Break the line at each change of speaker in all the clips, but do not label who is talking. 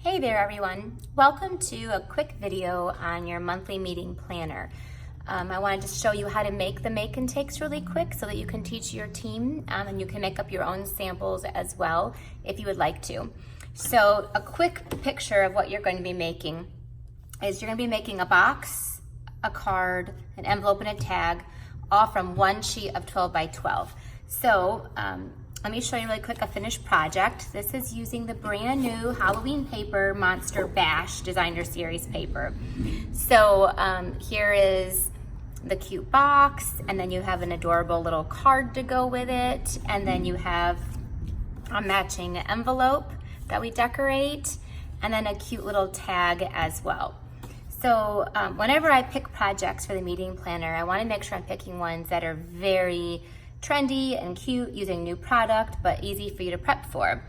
Hey there everyone. Welcome to a quick video on your monthly meeting planner. I wanted to show you how to make the make and takes really quick so that you can teach your team and you can make up your own samples as well if you would like to. So a quick picture of what you're going to be making is you're going to be making a box, a card, an envelope, and a tag, all from one sheet of 12 by 12. So let me show you really quick a finished project. This is using the brand new Halloween paper, Monster Bash Designer Series paper. So here is the cute box, and then you have an adorable little card to go with it, and then you have a matching envelope that we decorate, and then a cute little tag as well. So whenever I pick projects for the meeting planner, I want to make sure I'm picking ones that are very trendy and cute, using new product, but easy for you to prep for.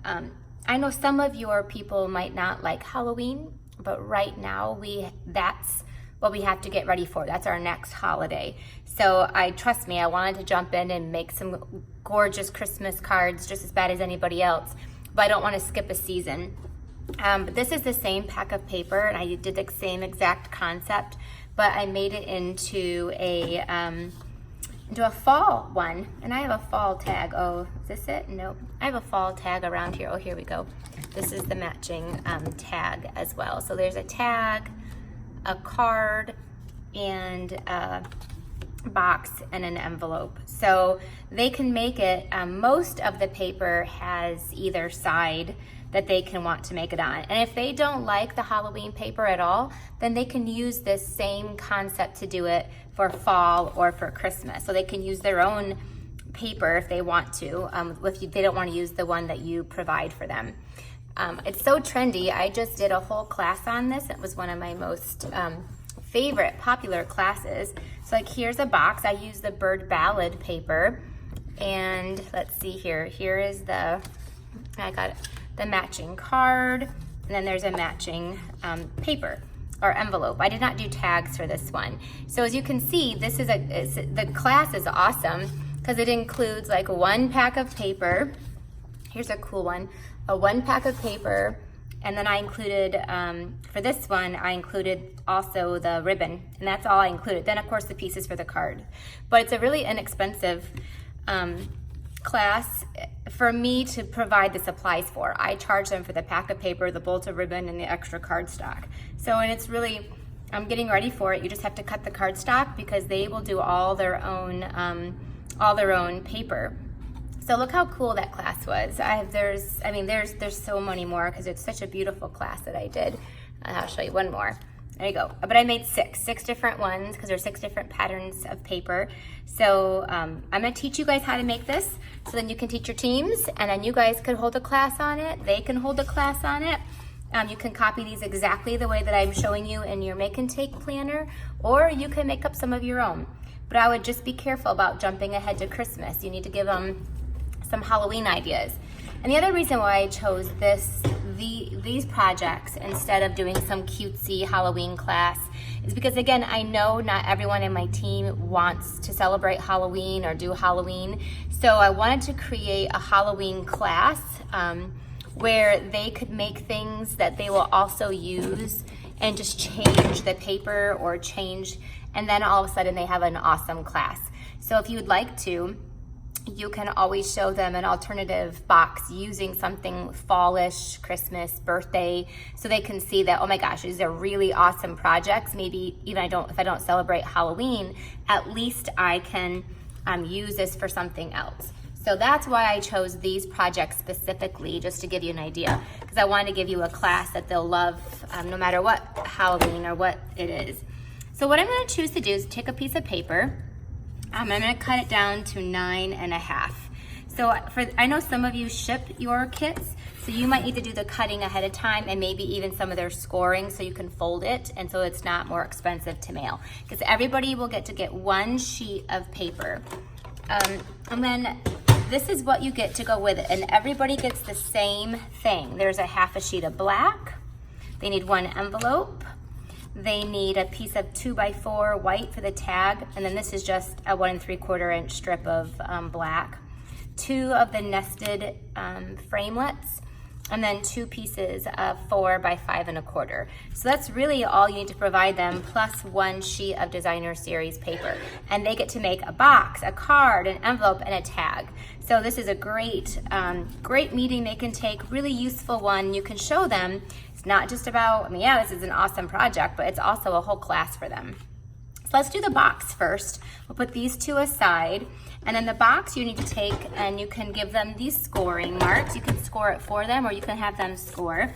I know some of your people might not like Halloween, but right now that's what we have to get ready for. That's our next holiday. So trust me, I wanted to jump in and make some gorgeous Christmas cards just as bad as anybody else, but I don't want to skip a season. But this is the same pack of paper, and I did the same exact concept, but I made it into a fall one, and I have a fall tag. Oh, is this it? Nope. I have a fall tag around here. Oh, here we go. This is the matching tag as well. So there's a tag, a card, and a box and an envelope. So they can make it, most of the paper has either side that they can want to make it on. And if they don't like the Halloween paper at all, then they can use this same concept to do it for fall or for Christmas. So they can use their own paper if they want to, if they don't want to use the one that you provide for them. It's so trendy. I just did a whole class on this. It was one of my most favorite popular classes. So like here's a box. I use the Bird Ballad paper. And let's see here. Here is the matching card, and then there's a matching paper or envelope. I did not do tags for this one. So as you can see, the class is awesome because it includes like one pack of paper. Here's a cool one, one pack of paper, and then I included, for this one, I included also the ribbon, and that's all I included. Then of course the pieces for the card. But it's a really inexpensive class for me to provide the supplies for. I charge them for the pack of paper, the bolt of ribbon, and the extra cardstock. So, and it's really, I'm getting ready for it. You just have to cut the cardstock because they will do all their own paper. So look how cool that class was. There's so many more because it's such a beautiful class that I did. I'll show you one more. There you go. But I made six different ones because there's 6 different patterns of paper. So I'm gonna teach you guys how to make this so then you can teach your teams, and then you guys could hold a class on it. They can hold a class on it. You can copy these exactly the way that I'm showing you in your make and take planner, or you can make up some of your own. But I would just be careful about jumping ahead to Christmas. You need to give them some Halloween ideas. And the other reason why I chose these projects instead of doing some cutesy Halloween class is because, again, I know not everyone in my team wants to celebrate Halloween or do Halloween. So I wanted to create a Halloween class where they could make things that they will also use and just change the paper or change, and then all of a sudden they have an awesome class. So if you would like to, you can always show them an alternative box using something fallish, Christmas, birthday, so they can see that, oh my gosh, these are really awesome projects. Maybe even if I don't celebrate Halloween, at least I can use this for something else. So that's why I chose these projects specifically, just to give you an idea, because I wanted to give you a class that they'll love no matter what Halloween or what it is. So what I'm going to choose to do is take a piece of paper. I'm gonna cut it down to 9.5. So I know some of you ship your kits, so you might need to do the cutting ahead of time and maybe even some of their scoring so you can fold it, and so it's not more expensive to mail. Because everybody will get one sheet of paper. And then this is what you get to go with it, and everybody gets the same thing. There's a half a sheet of black. They need one envelope. They need a piece of 2x4 white for the tag, and then this is just a 1 3/4 inch strip of black. 2 of the nested framelets, and then 2 pieces of 4 by 5 1/4. So that's really all you need to provide them, plus 1 sheet of designer series paper. And they get to make a box, a card, an envelope, and a tag. So this is a great, great meeting they can take, really useful one. You can show them. It's not just about, I mean, yeah, this is an awesome project, but it's also a whole class for them. So let's do the box first. We'll put these 2 aside. And then the box you need to take, and you can give them these scoring marks. You can score it for them, or you can have them score.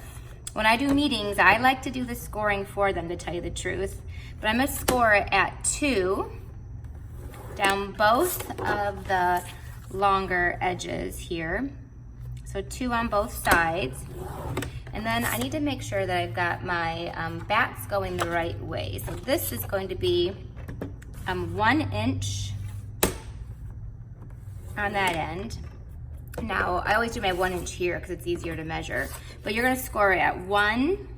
When I do meetings, I like to do the scoring for them, to tell you the truth. But I'm gonna score it at 2 down both of the longer edges here. So 2 on both sides. And then I need to make sure that I've got my bats going the right way. So this is going to be 1 inch on that end. Now, I always do my 1 inch here because it's easier to measure, but you're gonna score it at 1,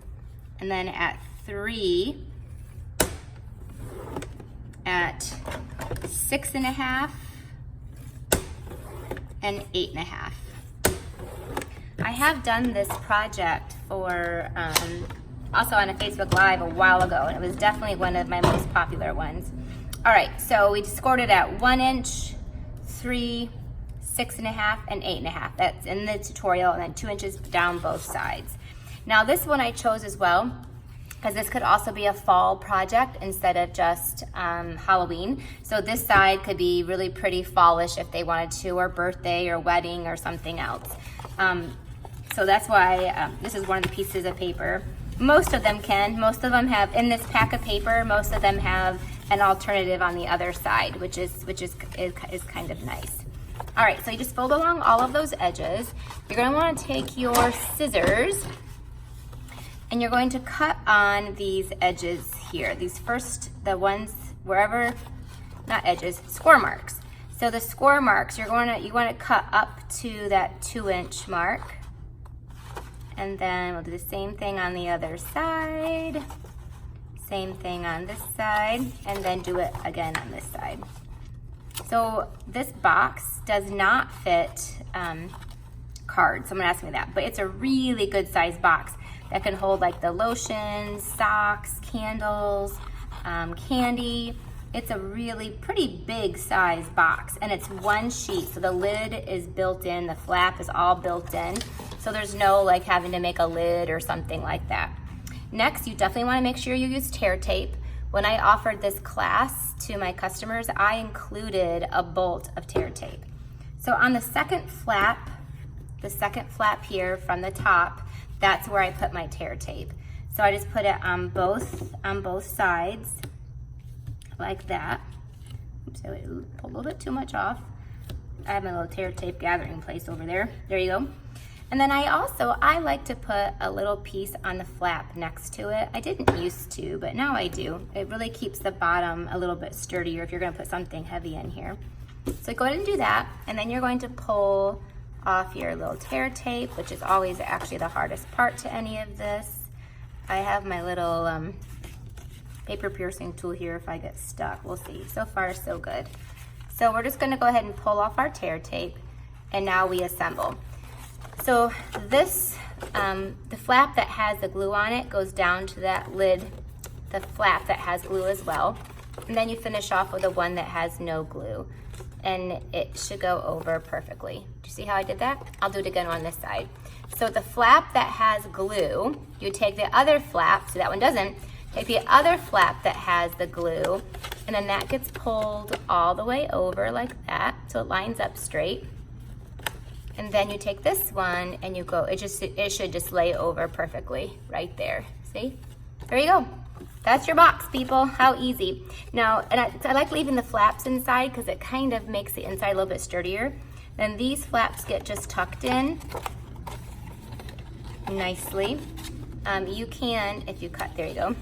and then at 3, at 6 1/2, and 8 1/2. I have done this project for, also on a Facebook Live a while ago, and it was definitely one of my most popular ones. All right, so we scored it at 1 inch, 3, 6 1/2, and 8 1/2. That's in the tutorial, and then 2 inches down both sides. Now this one I chose as well, because this could also be a fall project instead of just Halloween. So this side could be really pretty fallish if they wanted to, or birthday, or wedding, or something else. So that's why this is one of the pieces of paper. Most of them can. Most of them have, in this pack of paper, most of them have an alternative on the other side, which is kind of nice. All right, so you just fold along all of those edges. You're gonna wanna take your scissors, and you're going to cut on these edges here. These first, the ones wherever, not edges, score marks. So the score marks, you wanna cut up to that 2 inch mark. And then we'll do the same thing on the other side. Same thing on this side, and then do it again on this side. So this box does not fit cards. Someone asked me that, but it's a really good size box that can hold like the lotions, socks, candles, candy. It's a really pretty big size box, and it's 1 sheet. So the lid is built in, the flap is all built in. So there's no like having to make a lid or something like that. Next, you definitely wanna make sure you use tear tape. When I offered this class to my customers, I included a bolt of tear tape. So on the second flap here from the top, that's where I put my tear tape. So I just put it on both sides, like that. Oops, I pulled a little bit too much off. I have my little tear tape gathering place over there. There you go. And then I like to put a little piece on the flap next to it. I didn't used to, but now I do. It really keeps the bottom a little bit sturdier if you're gonna put something heavy in here. So go ahead and do that, and then you're going to pull off your little tear tape, which is always actually the hardest part to any of this. I have my little paper piercing tool here if I get stuck. We'll see. So far, so good. So we're just gonna go ahead and pull off our tear tape, and now we assemble. So this, the flap that has the glue on it goes down to that lid, the flap that has glue as well. And then you finish off with the one that has no glue. And it should go over perfectly. Do you see how I did that? I'll do it again on this side. So the flap that has glue, you take the other flap, so that one doesn't, take the other flap that has the glue, and then that gets pulled all the way over like that, so it lines up straight. And then you take this one and you go, it should just lay over perfectly right there. See? There you go. That's your box, people. How easy. Now, and I like leaving the flaps inside because it kind of makes the inside a little bit sturdier. Then these flaps get just tucked in nicely. You can, if you cut, there you go.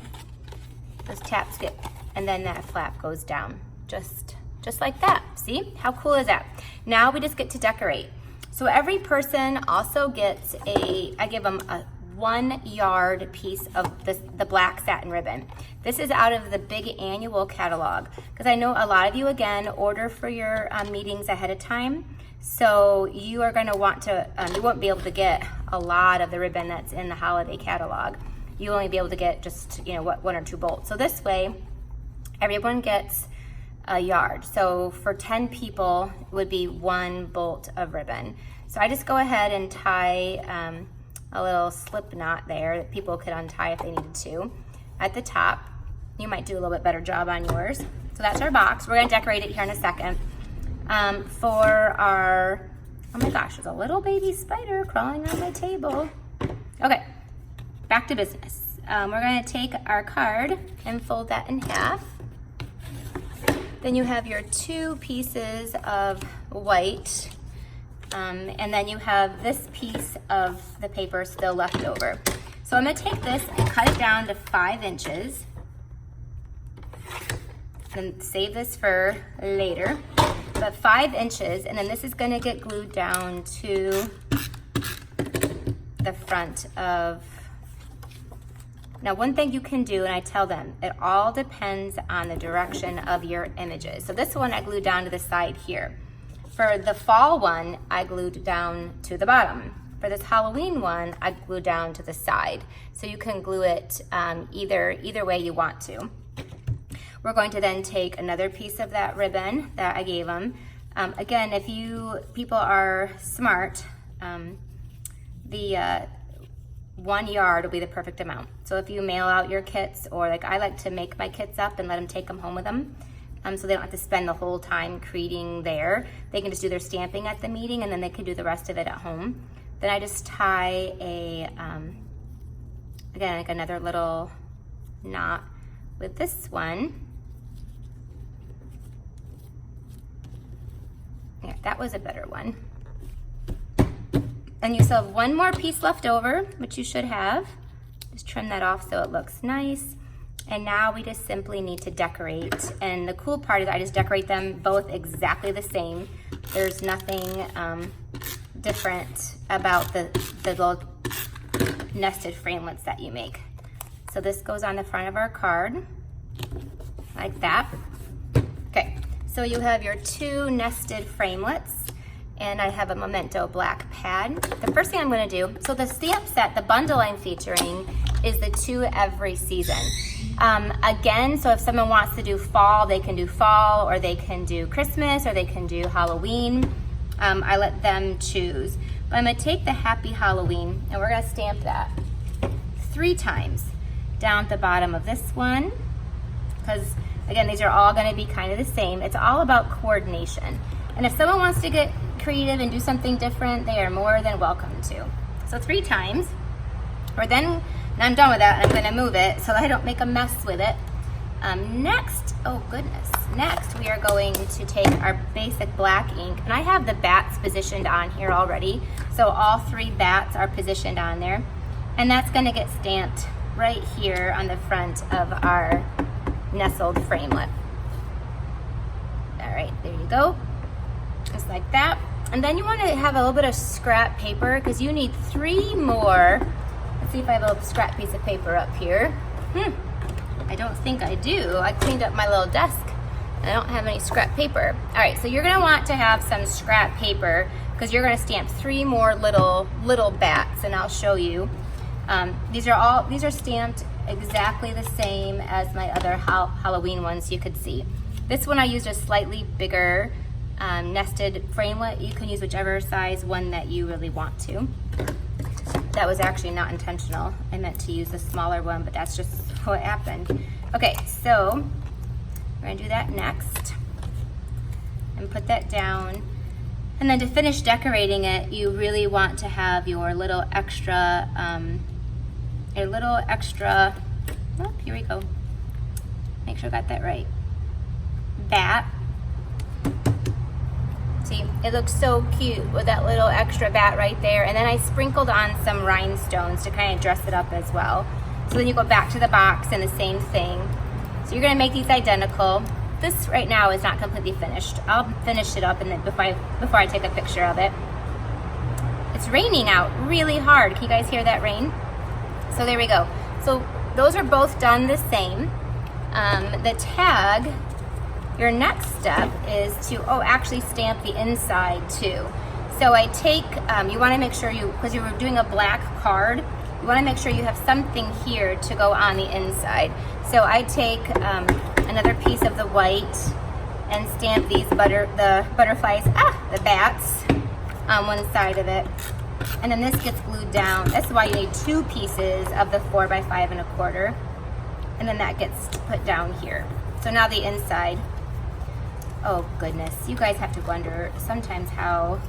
Those taps get, and then that flap goes down, just like that. See? How cool is that? Now we just get to decorate. So every person also gets I give them a 1 yard piece of the black satin ribbon. This is out of the big annual catalog, because I know a lot of you, again, order for your meetings ahead of time. So you are gonna want to, you won't be able to get a lot of the ribbon that's in the holiday catalog. You'll only be able to get just, you know, one or two bolts. So this way, everyone gets a yard. So for 10 people, it would be 1 bolt of ribbon. So I just go ahead and tie a little slip knot there that people could untie if they needed to. At the top, you might do a little bit better job on yours. So that's our box. We're gonna decorate it here in a second. For our, oh my gosh, there's a little baby spider crawling on my table. Okay, back to business. We're gonna take our card and fold that in half. Then you have your 2 pieces of white, and then you have this piece of the paper still left over. So I'm gonna take this and cut it down to 5 inches. And save this for later. But 5 inches, and then this is gonna get glued down to the front of. Now, one thing you can do, and I tell them, it all depends on the direction of your images. So this one I glued down to the side here. For the fall one, I glued down to the bottom. For this Halloween one, I glued down to the side. So you can glue it either way you want to. We're going to then take another piece of that ribbon that I gave them. Again, if people are smart, the 1 yard will be the perfect amount. So if you mail out your kits, or like I like to make my kits up and let them take them home with them, so they don't have to spend the whole time creating there. They can just do their stamping at the meeting, and then they can do the rest of it at home. Then I just tie again, like another little knot with this one. Yeah, that was a better one. And you still have 1 more piece left over, which you should have. Just trim that off so it looks nice. And now we just simply need to decorate. And the cool part is I just decorate them both exactly the same. There's nothing different about the little nested framelits that you make. So this goes on the front of our card, like that. Okay, so you have your 2 nested framelits, and I have a Memento black pad. The first thing I'm gonna do, so the stamp set, the bundle I'm featuring, is the 2 every season. Again, so if someone wants to do fall, they can do fall, or they can do Christmas, or they can do Halloween. I let them choose. But I'm gonna take the Happy Halloween, and we're gonna stamp that 3 times down at the bottom of this one, because again, these are all gonna be kind of the same. It's all about coordination. And if someone wants to get creative and do something different, they are more than welcome to. So 3 times, and I'm done with that, and I'm gonna move it so that I don't make a mess with it. Next, oh goodness, next we are going to take our basic black ink, and I have the bats positioned on here already, so all 3 bats are positioned on there, and that's gonna get stamped right here on the front of our nestled framelit. All right, there you go, just like that. And then you want to have a little bit of scrap paper, because you need 3 more. Let's see if I have a little scrap piece of paper up here. I don't think I do. I cleaned up my little desk and I don't have any scrap paper. All right, so you're gonna want to have some scrap paper, because you're gonna stamp 3 more little bats, and I'll show you. These are stamped exactly the same as my other Halloween ones you could see. This one I used a slightly bigger nested framelit. You can use whichever size one that you really want to. That was actually not intentional. I meant to use a smaller one, but that's just what happened. Okay, so we're gonna do that next and put that down. And then to finish decorating it, you really want to have your little extra, oh, here we go. Make sure I got that right. Bat. See, it looks so cute with that little extra bat right there. And then I sprinkled on some rhinestones to kind of dress it up as well. So then you go back to the box and the same thing. So you're gonna make these identical. This right now is not completely finished. I'll finish it up and then before I take a picture of it. It's raining out really hard. Can you guys hear that rain? So there we go. So those are both done the same. The tag your next step is to, actually stamp the inside too. So I take, you wanna make sure because you were doing a black card, you wanna make sure you have something here to go on the inside. So I take another piece of the white and stamp these the butterflies, the bats on one side of it. And then this gets glued down. That's why you need 2 pieces of the 4 by 5 1/4. And then that gets put down here. So now the inside, oh goodness, you guys have to wonder sometimes how,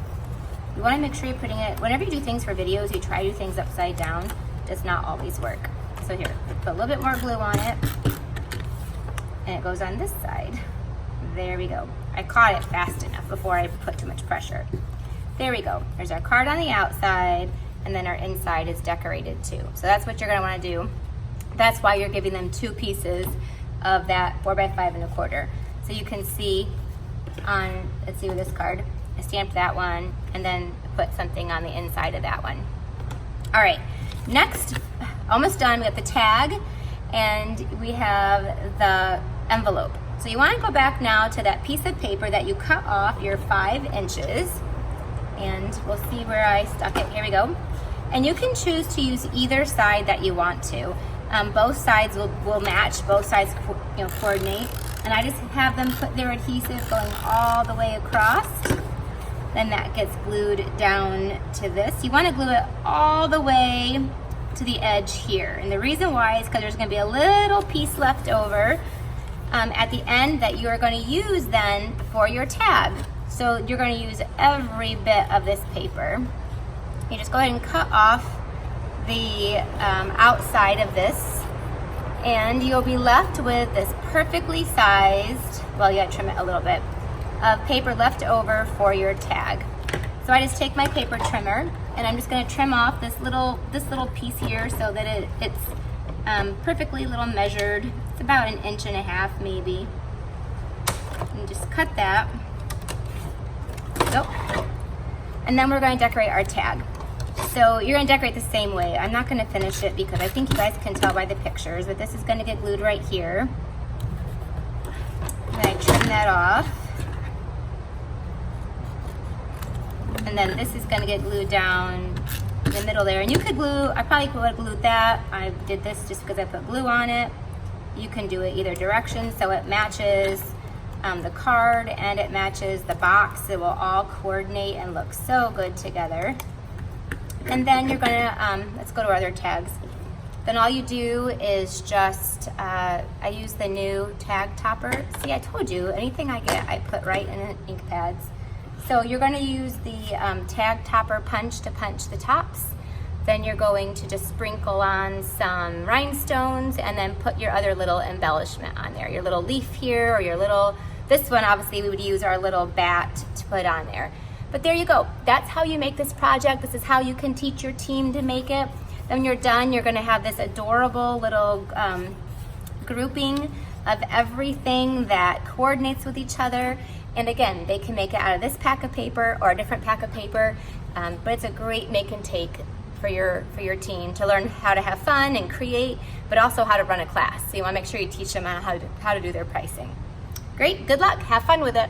you wanna make sure you're putting it, whenever you do things for videos, you try to do things upside down, does not always work. So here, put a little bit more glue on it, and it goes on this side. There we go. I caught it fast enough before I put too much pressure. There we go. There's our card on the outside, and then our inside is decorated too. So that's what you're gonna wanna do. That's why you're giving them 2 pieces of that 4 by 5 1/4. So you can see on, let's see with this card, I stamped that one and then put something on the inside of that one. All right, next, almost done, we got the tag and we have the envelope. So you wanna go back now to that piece of paper that you cut off your 5 inches, and we'll see where I stuck it. Here we go. And you can choose to use either side that you want to. Both sides will match, both sides coordinate. And I just have them put their adhesive going all the way across. Then that gets glued down to this. You wanna glue it all the way to the edge here. And the reason why is because there's gonna be a little piece left over at the end that you are gonna use then for your tag. So you're gonna use every bit of this paper. You just go ahead and cut off the outside of this, and you'll be left with this perfectly sized, well, you gotta trim it a little bit, of paper left over for your tag. So I just take my paper trimmer and I'm just gonna trim off this little piece here so that it's perfectly little measured. It's about 1.5 inches maybe. And just cut that. Nope. And then we're going to decorate our tag. So you're going to decorate the same way. I'm not going to finish it because I think you guys can tell by the pictures, but this is going to get glued right here. And then I trim that off. And then this is going to get glued down in the middle there. And you could glue, I probably would have glued that. I did this just because I put glue on it. You can do it either direction so it matches the card and it matches the box. It will all coordinate and look so good together. And then you're gonna, let's go to our other tags. Then all you do is just, I use the new tag topper. See, I told you, anything I get, I put right in the ink pads. So you're gonna use the tag topper punch to punch the tops. Then you're going to just sprinkle on some rhinestones and then put your other little embellishment on there. Your little leaf here, or your little, this one obviously we would use our little bat to put on there. But there you go. That's how you make this project. This is how you can teach your team to make it. Then when you're done, you're gonna have this adorable little grouping of everything that coordinates with each other. And again, they can make it out of this pack of paper or a different pack of paper, but it's a great make and take for your team to learn how to have fun and create, but also how to run a class. So you wanna make sure you teach them how to do their pricing. Great, good luck, have fun with it.